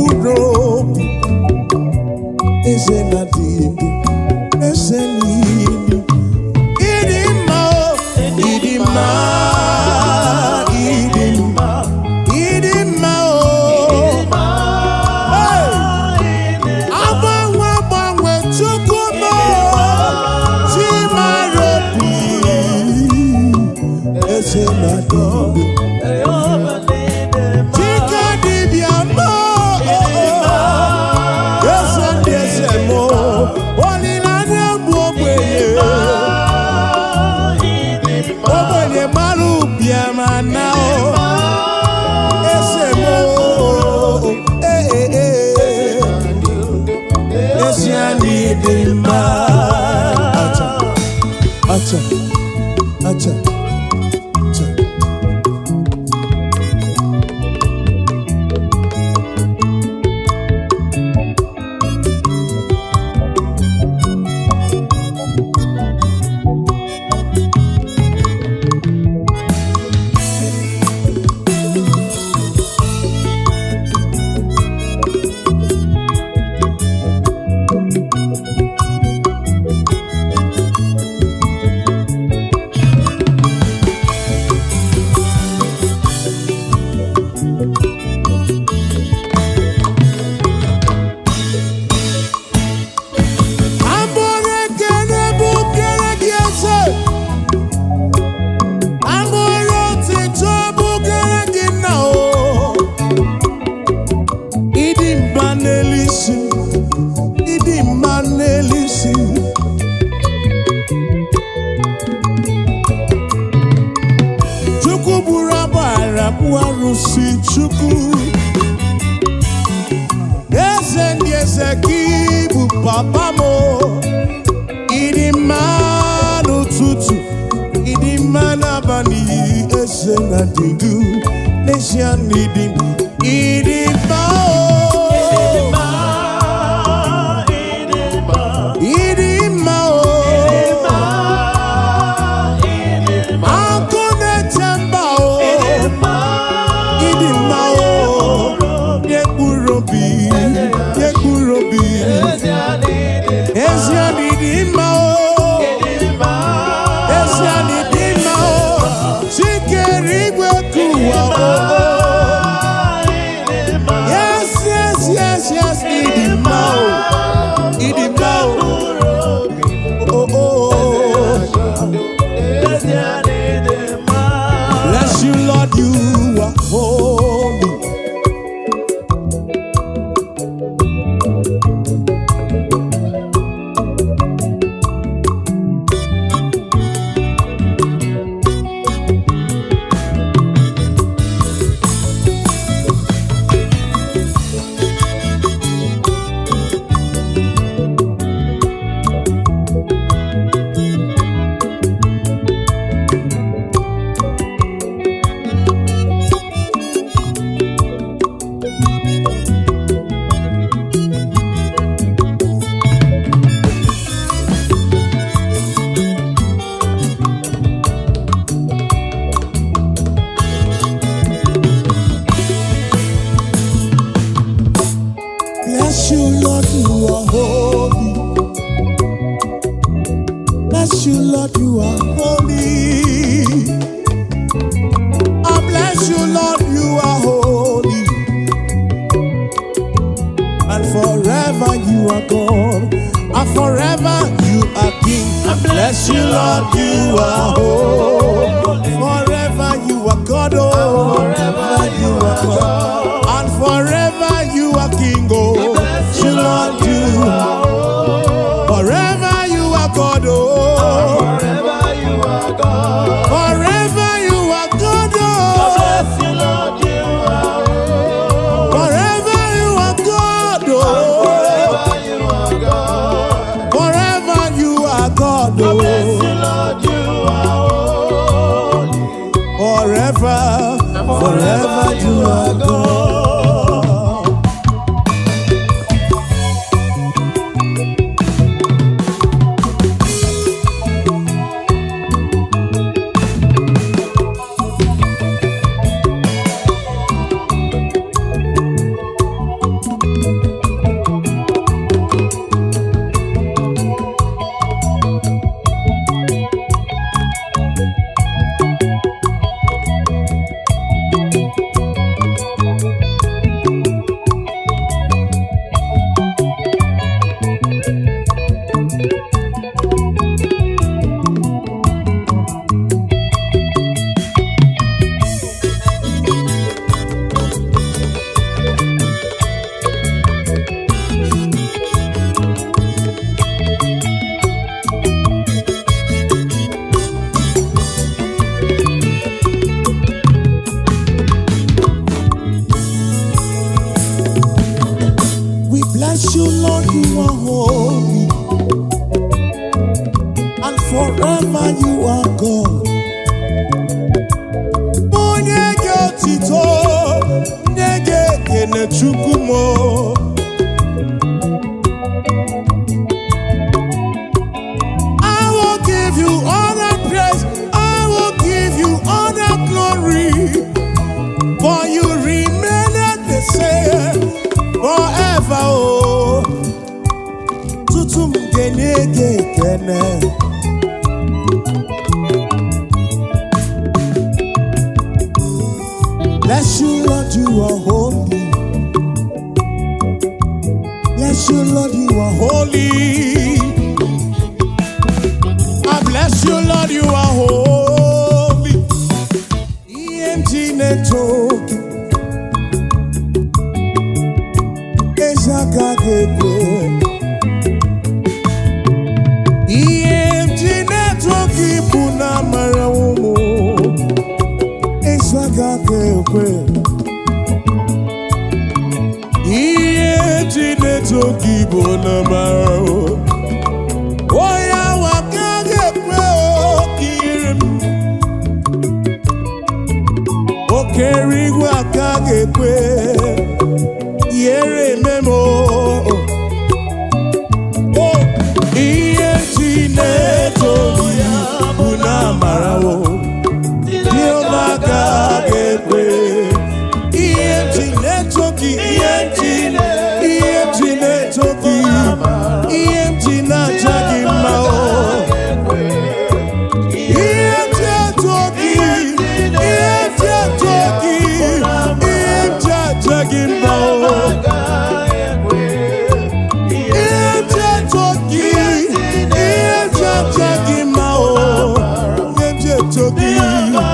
Urobi Ezenadini Ezenini Idima Idima Idima Idima Abangwe Chukumo Chimarobi Ezenadini Acha. Papa mo, idima no tutu, idima na bani esena digu, nesian idima, idima akone temba idima yekurobi. Bless you, Lord, you are holy. Bless you, Lord, you are holy. Bless you, Lord, you are holy. I bless you, Lord, you are holy. And forever you are God. And forever you are King. I bless you, Lord, you are holy. Forever you are God, oh. Forever you are God. And forever you are King, oh. You, Lord, you are holy. Forever you are God, oh. Forever you are God. Forever you are God, oh. Bless you, Lord, you are holy. Forever you are God, oh. Forever you are God. Forever you are God, oh. Bless you, Lord, you are holy. Forever you are God. bless you, Lord, you are holy, and forever you are God. Onyege otito, nyege kene chukumo. I will give you all the praise, I will give you all the glory, for you remain the same forever. Oh, tutum genege kene. Bless you, Lord, you are holy. Bless you, Lord, you are holy. I bless you, Lord, you are holy. EMG network. Ezakagekwe. EMG network ipuna marawumo. Ezakagekwe. EMG network ipuna marawumo. Oya wakagekwe okirim. Okeri wakagekwe. Yere memo. Oh, EMG network ipuna marawumo. Dio wakagekwe. EMG network. EMG network. EMG na jagi mao. EMG network. EMG network. EMG jagi mao. EMG network. EMG jagi mao. EMG network.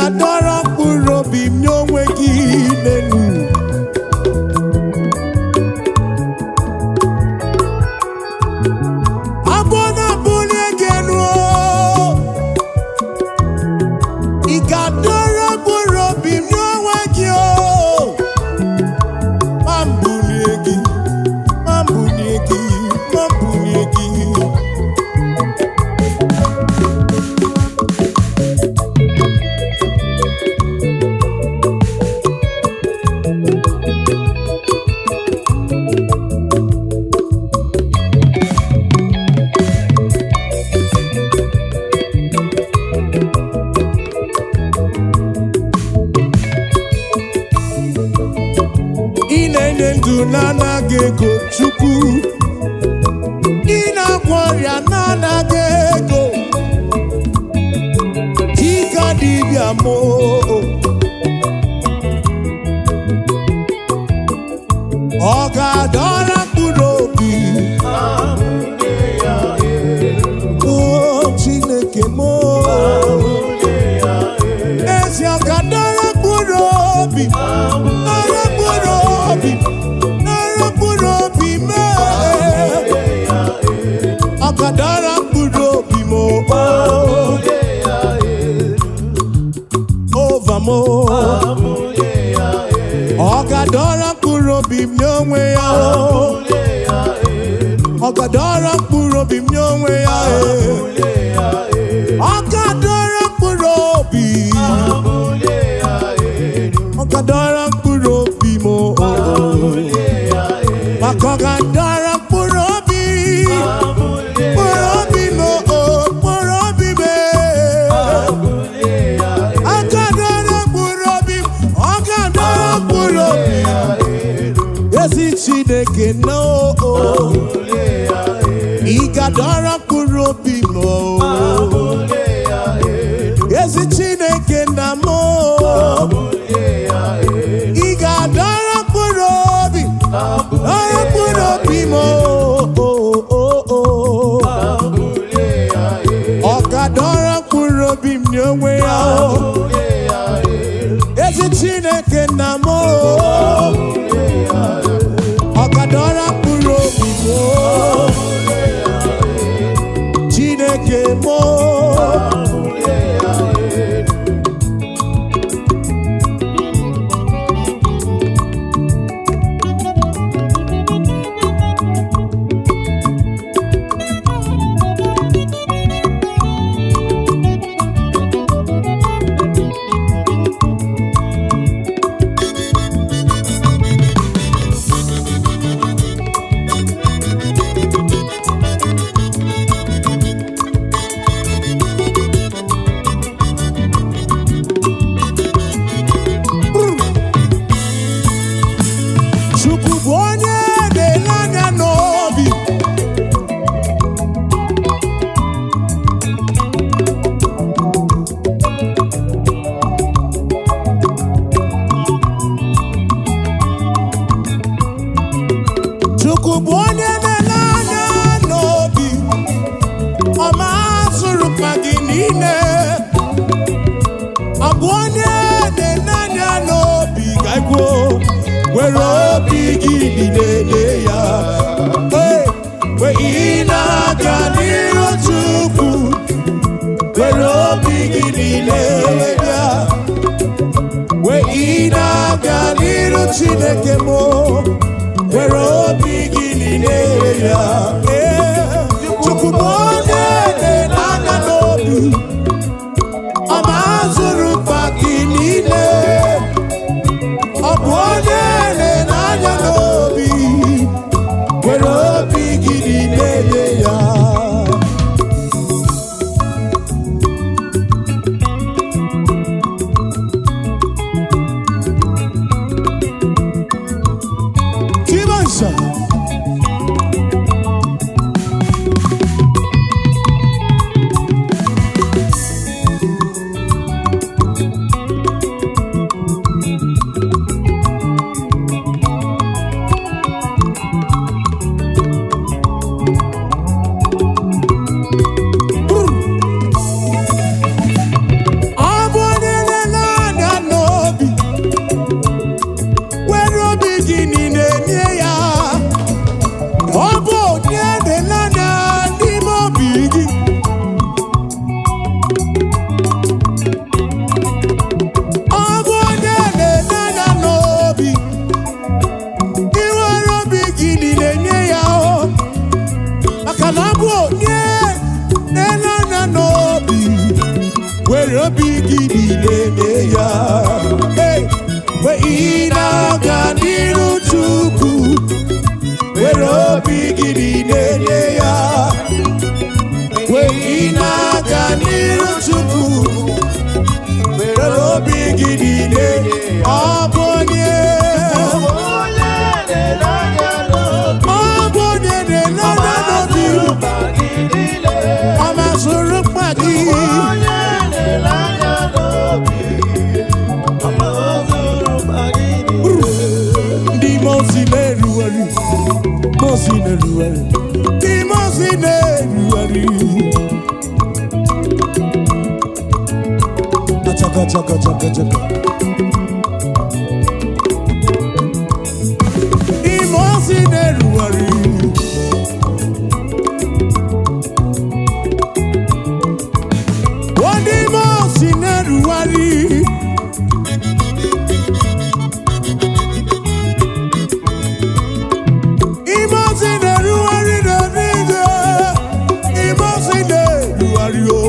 ga-adọrọ mkpụrụ obi m nye onwe gị n'elu. Abụ na-abụlie gị elu, ị ga-adọrọ mkpụrụ obi m nye onwe gị o. Ma mbulie gị, ma mbulie gị, ma mbulie gị. Ị na-enye ndụ na-anaghị ego Chukwu, ị na-agwọ ọrịa na-anaghị ego, dịka dibịa m ọ ga-adọrọ mkpụrụ obi. O Chineke m, ezi ọ ga-adọrọ mkpụrụ obi, dọrọ mkpụrụ obi, dọrọ mkpụrụ obi m, ọ ga-adọrọ mkpụrụ obi m over m, ọ ga-adọrọ mkpụrụ obi m nye onwe ya, ọ ga-adọrọ mkpụrụ obi m nye onwe ya, ọ ga-adọrọ mkpụrụ obi, ọ ga-adọrọ mkpụrụ obi m, maka ọ ga-adọrọ mkpụrụ obi, mkpụrụ obi m, mkpụrụ obi m, ọ ga-adọrọ mkpụrụ obi m, ọ ga-adọrọ mkpụrụ obi. Ezi Chineke no, ị ga-adọrọ mkpụrụ obi m, ezi Chineke nna m, ị ga-adọrọ mkpụrụ obi, dọrọ mkpụrụ obi m, ọ ga-adọrọ mkpụrụ obi m nye onwe ya, ezi Chineke nna m, ọ ga-adọrọ mkpụrụ obi m, Chineke m. Chukwu bụ onye na-ele anya n'obi, Chukwu bụ onye na-ele anya n'obi, ọ ma zụrụ mkpa gị niile, ọ bụ onye na-ele anya n'obi ga-ekwu were obi gị niile ya, mgbe ị na-aga n'iru Chukwu, were obi gị niile ya, mgbe ị na-aga n'iru Chineke m, were obi gị niile ya. Chukwu bụ onye na-ele anya n'obi, ọ ma zụrụ mkpa gị niile, ọ bụ onye na-ele anya n'obi, were obi gị niile ya. Timansha Chaka chaka chaka chaka. Imosi neruari. Wadi imosi neruari. Imosi neruari neruari. Imosi neruari oh.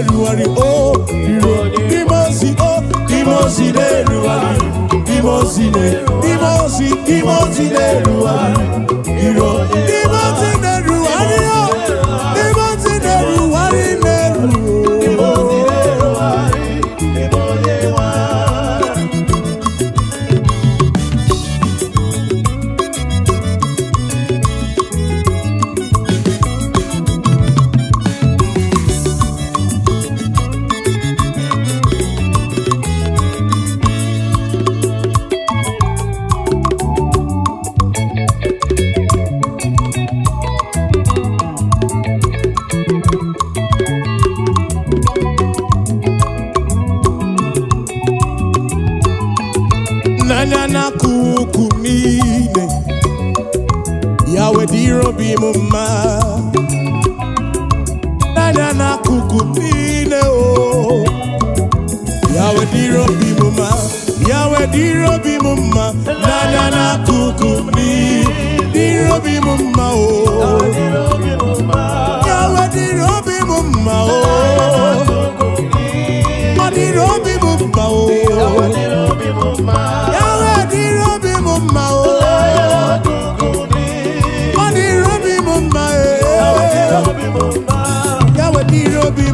Deruari oh, Dimosi oh, Dimosi deruari, Dimosi deruari, Dimosi deruari, Dimosi deruari oh, Dimosi deruari neru, Dimosi deruari, Dimosi deruari. Nanya na kukumine yawe diro bimuma. Nanya na kukumine oh yawe diro bimuma, yawe diro bimuma. Nanya na kukumine diro bimuma oh yawe diro bimuma oh diro bimuma oh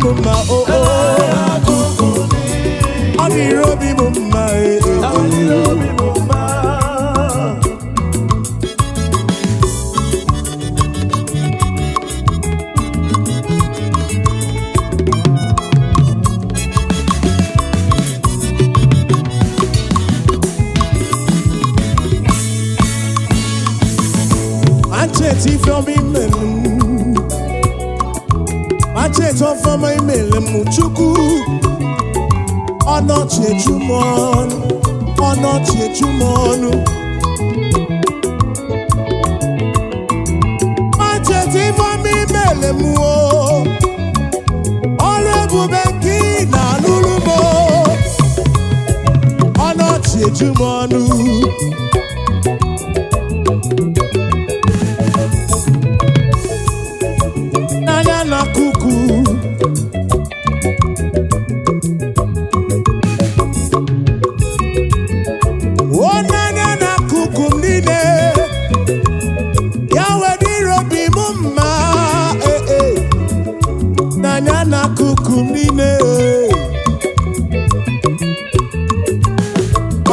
Mama oh oh, Adirobi mama Adirobi mama. Acheti from me Acheti from my Muchuku, or not yet you mourn, or not yet you mourn. Acheti for me Melemu, all of Bubeki na Lulubo, or not yet you mourn.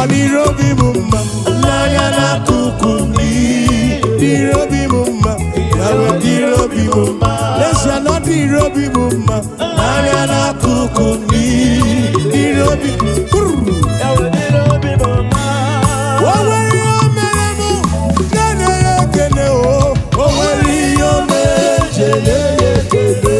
Adirobi mumma, nanya na kukumi. Dirobi mumma, yawe dirobi mumma. Lesya no dirobi mumma, nanya na kukumi. Dirobi, yawe dirobi mumma. Wawari omelemu, nene yekene o. Wawari omejele yekene.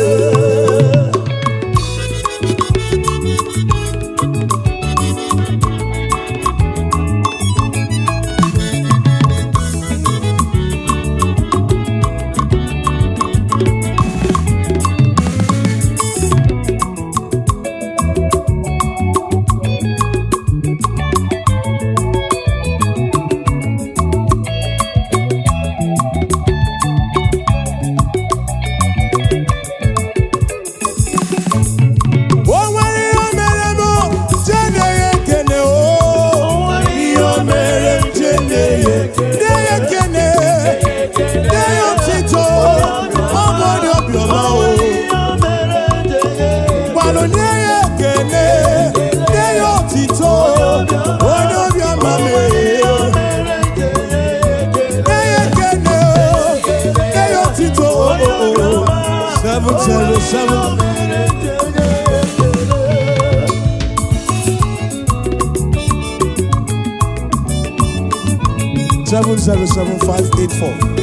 707-584.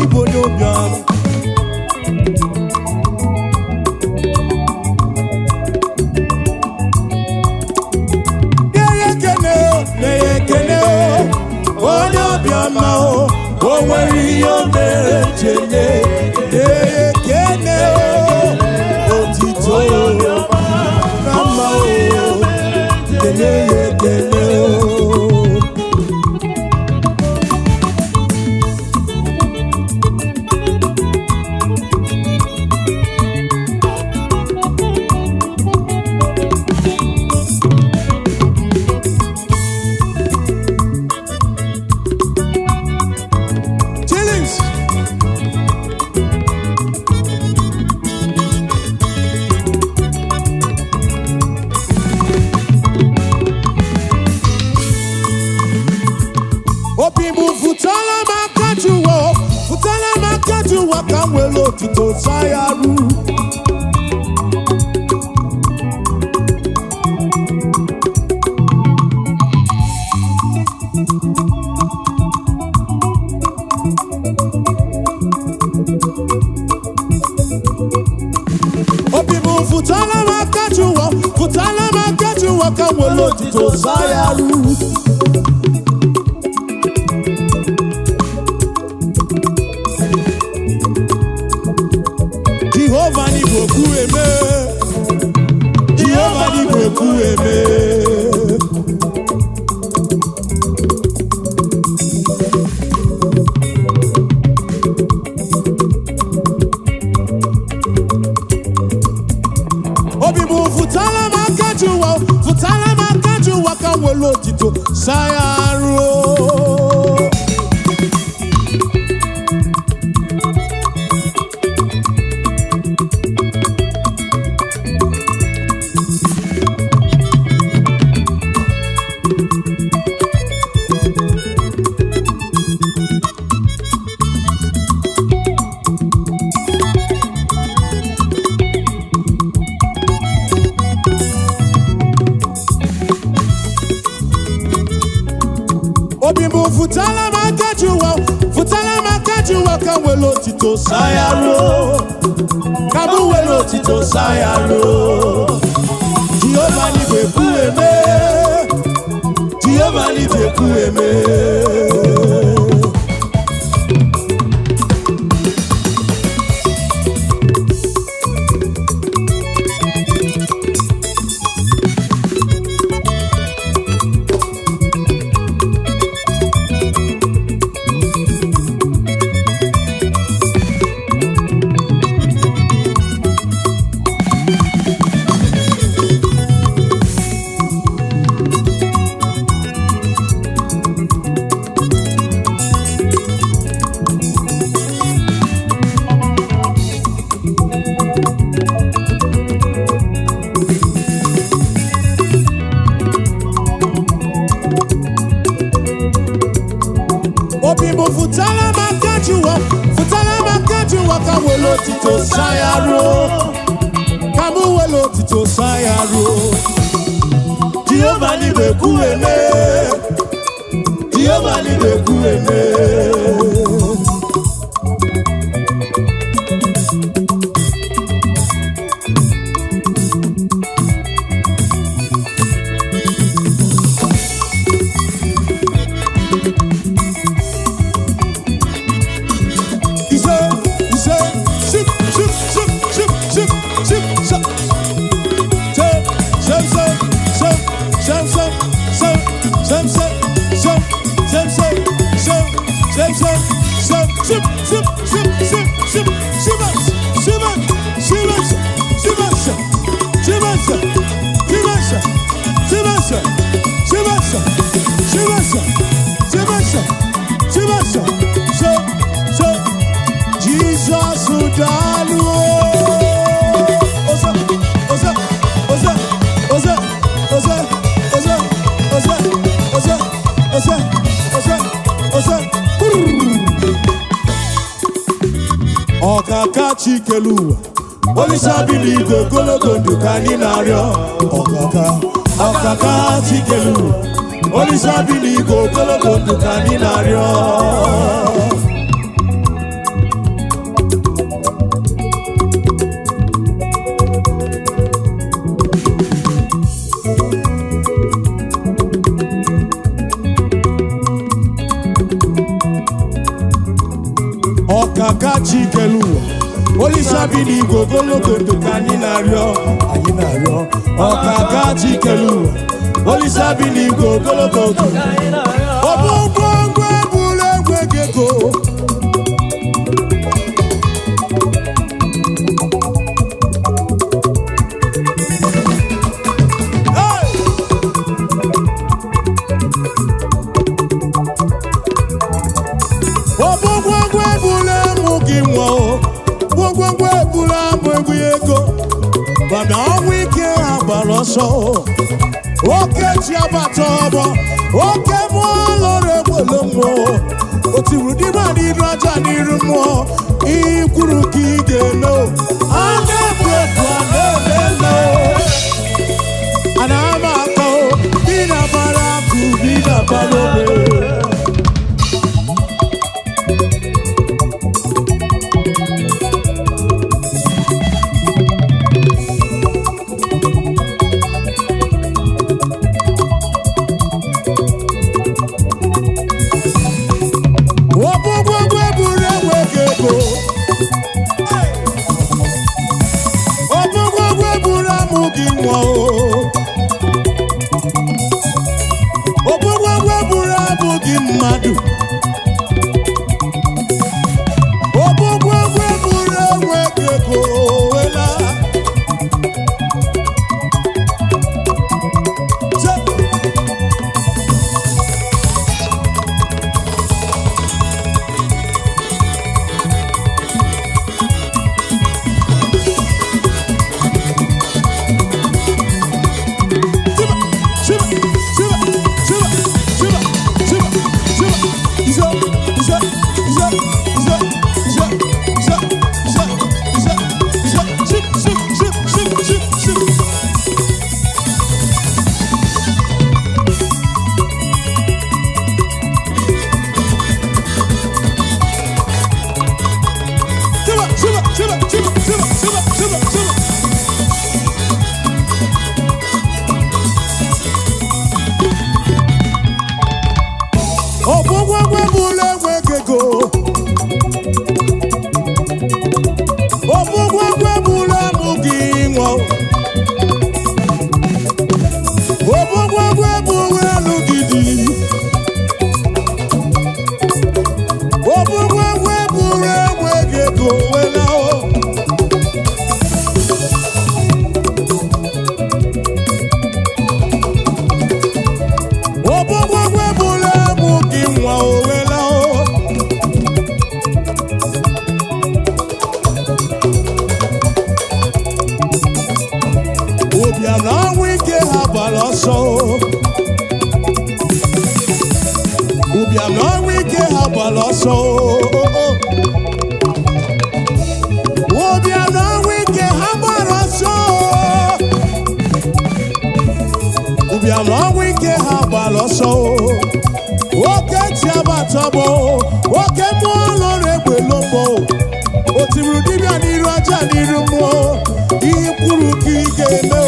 Igbo n'obiọma na-ekene onye obiọma o nwere ihe o mere chenye na-ekene otito na mma o kene ya ekene Tito Sayaru Obibu futala makajuwa kamwelo Tito Sayaru Jehovah ni boku eme Jehovah ni boku eme Obibu futala makajuwa kamwelo Tito Sayaru Obibu futala makajuwa kamwelo Tito Sayaru Kabuwelo Tito Sayaru Jehovah ni beku eme Jehovah ni beku eme otito sayaro. Kamu wele otito sayaro. Jehovah ni bekueme. Jehovah ni bekueme. Ọkaka chikelu Olisa biligo gologo ndukani nario Ọkaka chikelu Olisa biligo gologo ndukani nario Ọkaka chikelu Olisa biligo gologo ndukani nario Ọkaka chikelu Olisa biligo gologo ndukani nario Obongwe bule gwegego Bana wike abaloso Oke chiabatobo Oke mwalore mwolomo Otiru dimani raja nirumo Ikuru kigeno Ane bwekwa nebelo Anamako Bina baraku Bina balobe gbaloso oke ti abatobo oke mu olore gbelombo o ti ru dibia niru aja niru mo ikuru ki geme o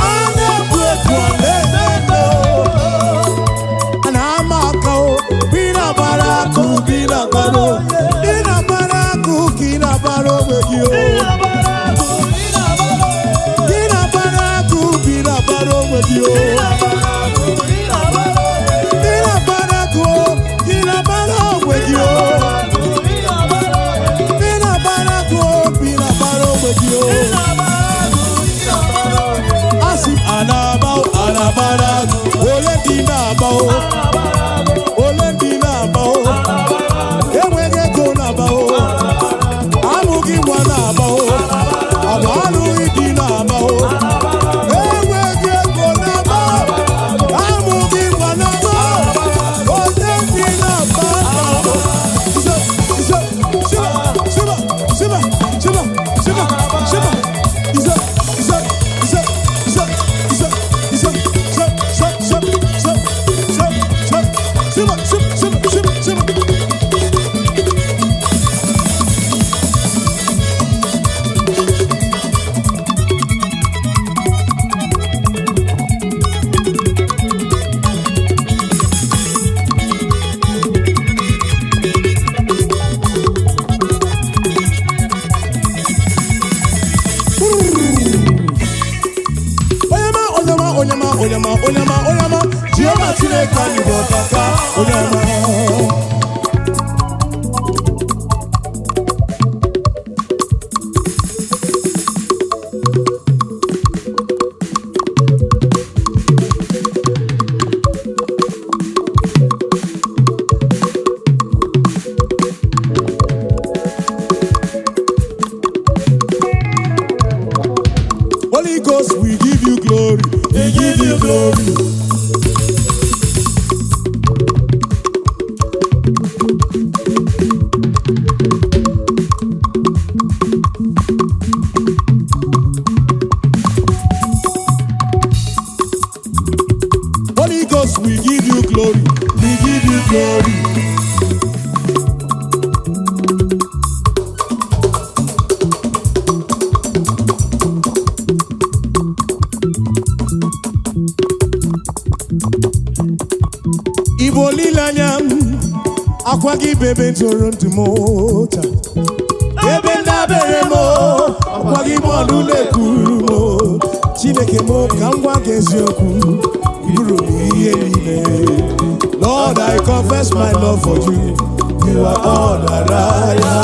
ana bu eku lelelo ana amaka o bina baraku bina baro kina baro meji o kina baraku bina baro meji o Onyama, Jehovah today can you go kaka, Onyama. Holy Ghost, we give you glory. We give you glory. Holy Ghost, we give you glory. We give you glory. Igbo lilanyam akwagi bebe Toronto mota bebe ndabere mo akwagi bonu lekuru mo Chineke mo kangwa gezioku iburu iye niile. Lord, I confess my love for you. You are all that I am.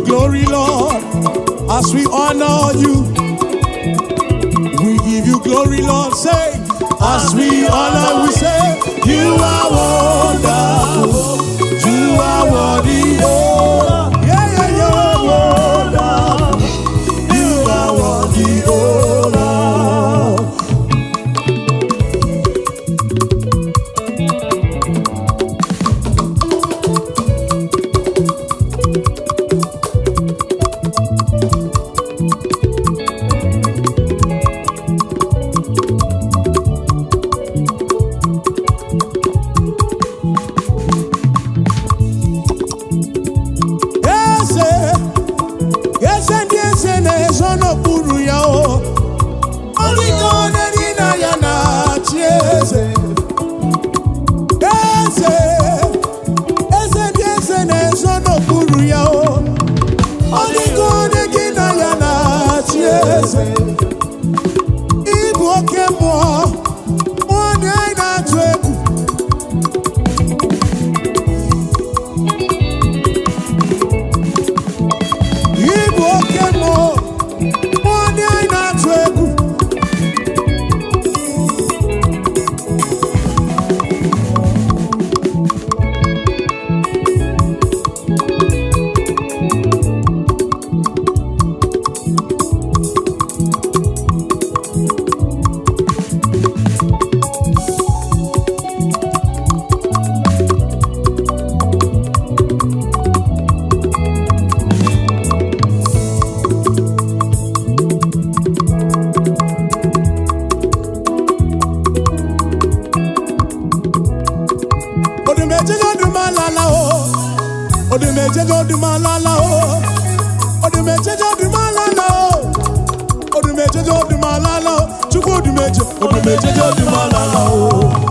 Glory, Lord, as we honor you. We give you glory, Lord. Say, as we honor, we say, you are wonderful. You are worthy. Oh, yeah, you are wonderful. You are worthy. Oh, Lord. di malala o. Odumejeje di malala o. Odumejeje di malala o. Chukwu odumejeje di malala o.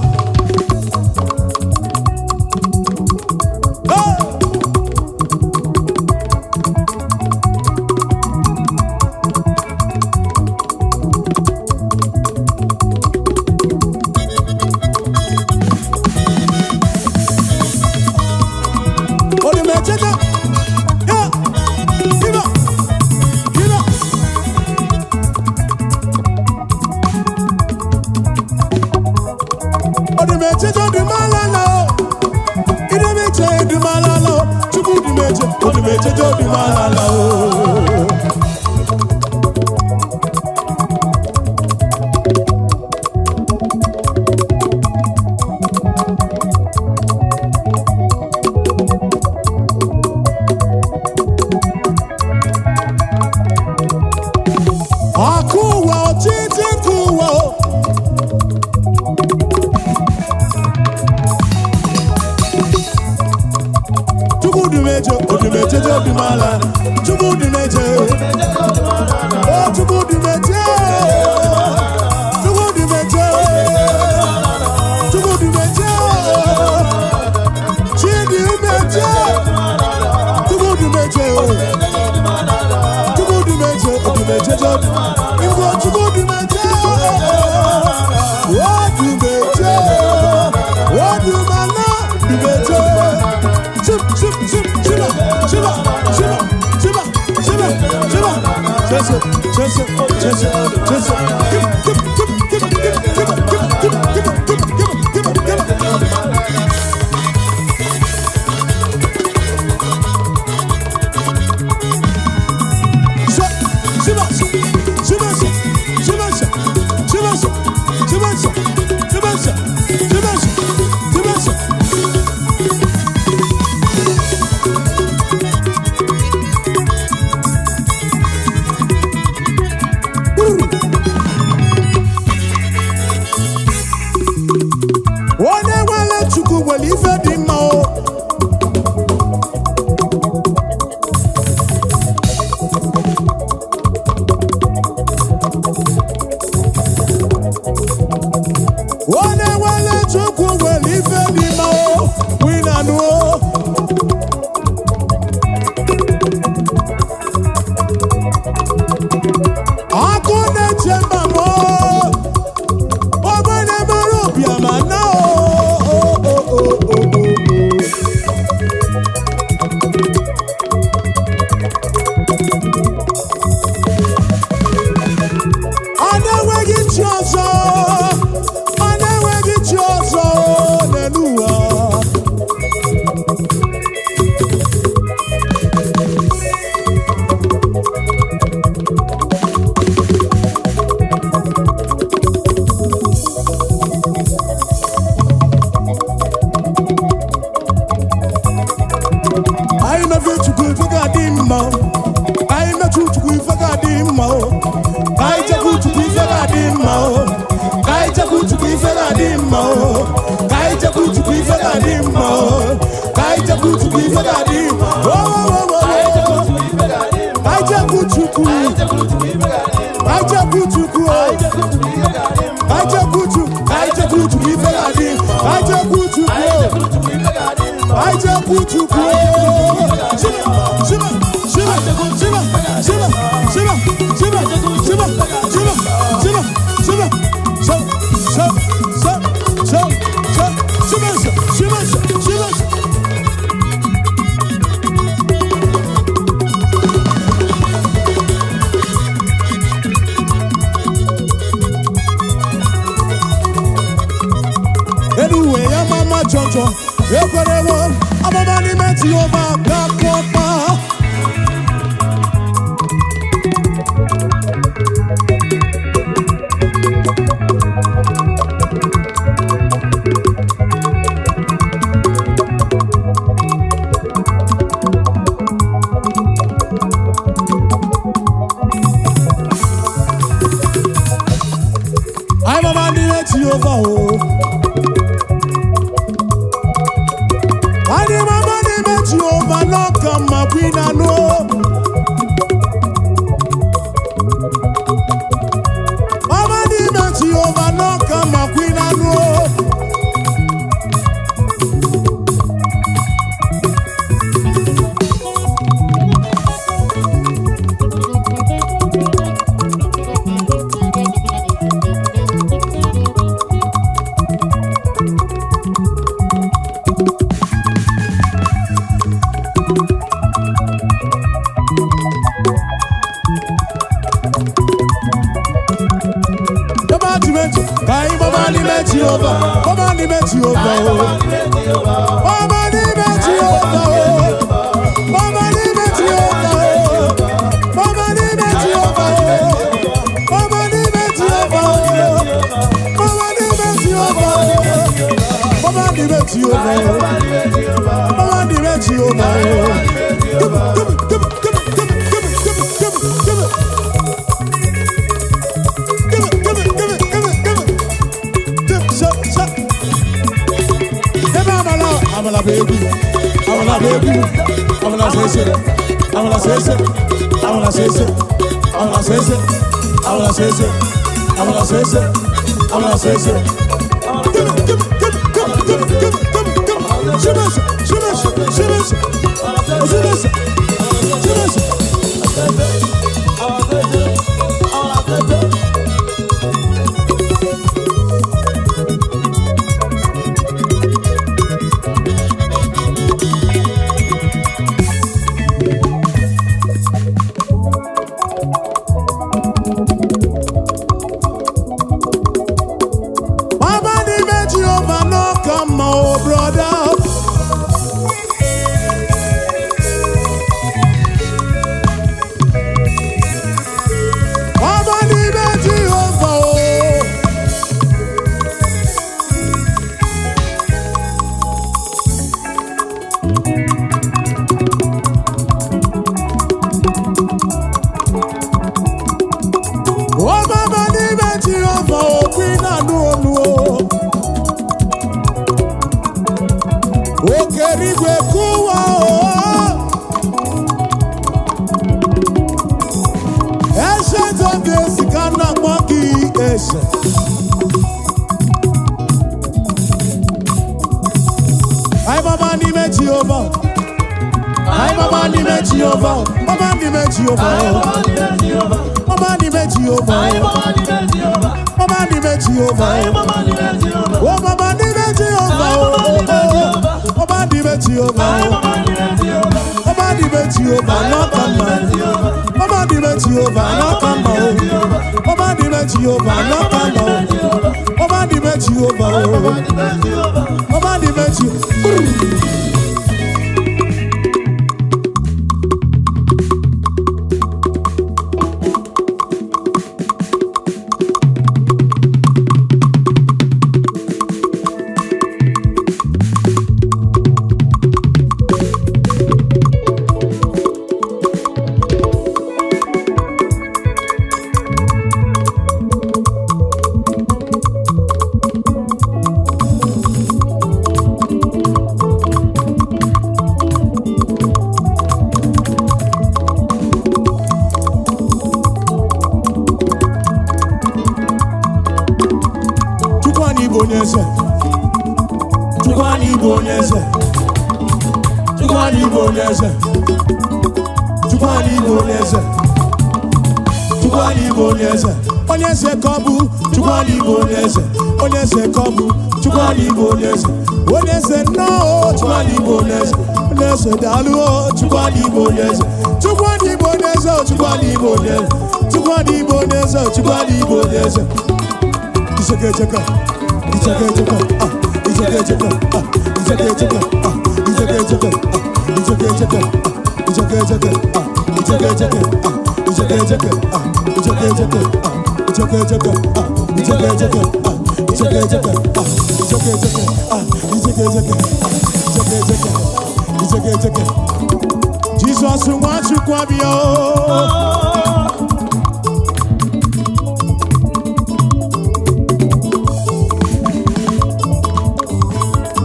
Jesus wants you kwabio.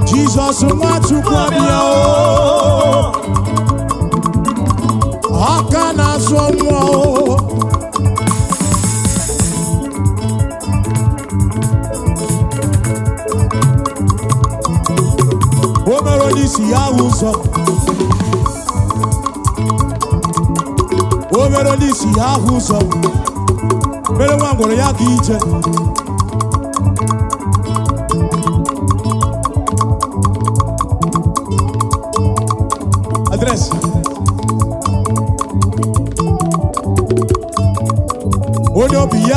Jesus wants you kwabio. Akana somo. Omerodisi ya uso. Omerodisi ya uso. Bele wangoro ya kiche. Address.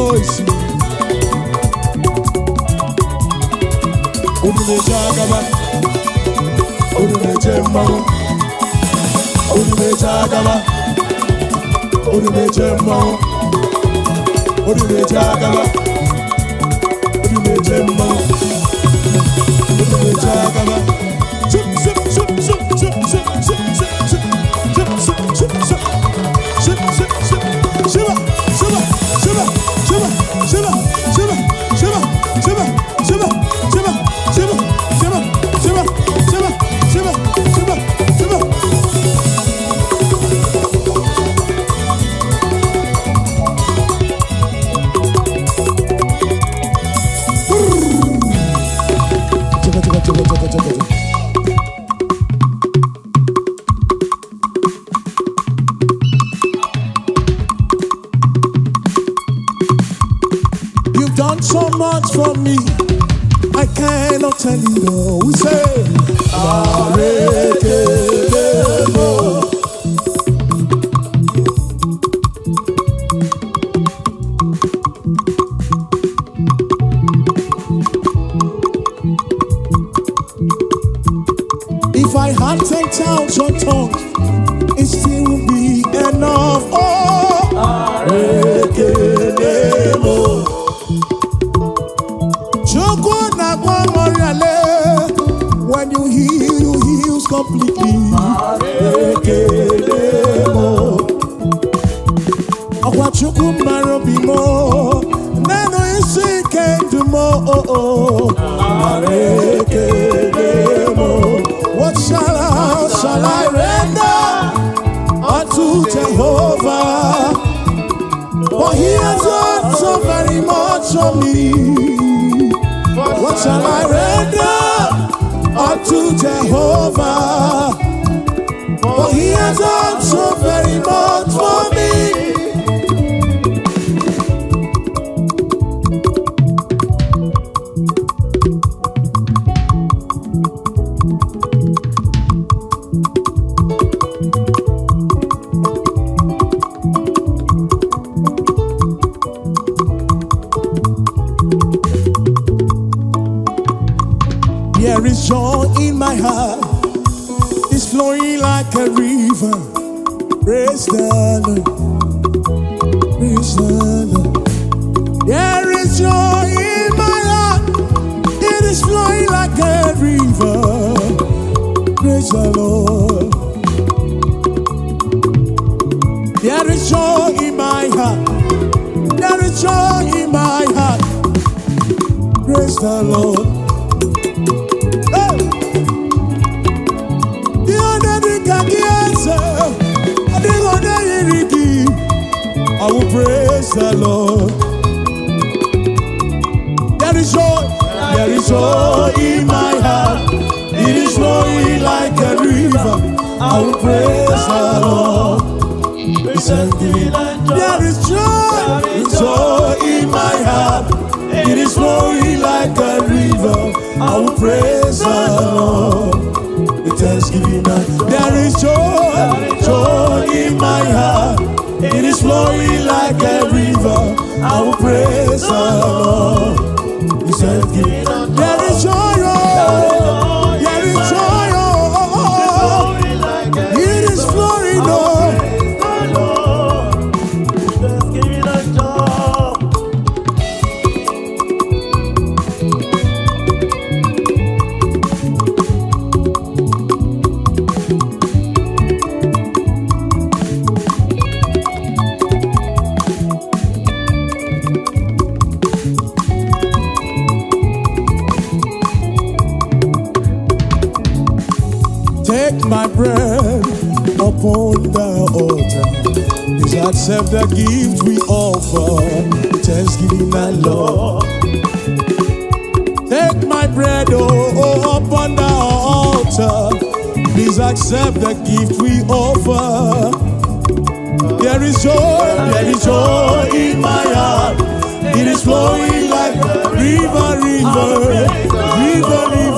rejoice. Odumeje agaba, odumeje mmanwụ, odumeje agaba, odumeje mmanwụ, odumeje agaba, odumeje mmanwụ, odumeje agaba. Ship, ship, ship, ship, ship, ship, ship, ship, ship, ship, ship, ship, ship, ship, ship, shiva, shiva, shiva, shiva, shiva, shiva, shiva, shiva, shiva, shiva, shiva, shiva, shiva, shiva, shiva, shiva, shiva. You've done so much for me, I cannot tell you all. We say, Arekelemo. If I had 10,000 tongues, it still would be enough. Oh, Arekelemo. When you heal, you heal completely. Akwachukwu marobimo, neno isi kendumo. What shall I render unto Jehovah? For he has done so very much for me. What shall I render unto Jehovah? For he has done so very much for me. There is joy in my heart, it's flowing like a river. Praise the Lord, praise the Lord. There is joy in my heart, it is flowing like a river. Praise the Lord. There is joy in my heart, there is joy in my heart. Praise the Lord. I will praise the Lord. There is joy in my heart. It is flowing like a river. I will praise the Lord. There is joy in my heart. It is flowing like a river. I will praise the Lord. With thanksgiving, there is joy in my heart. It is flowing like a river. I will praise the Lord. With thanksgiving, there is joy. There is joy. It is flowing. Take my bread upon the altar. Please accept the gift we offer. Thanksgiving and Lord. Take my bread upon the altar. Please accept the gift we offer. There is joy in my heart. It is flowing like a river, river, river, river.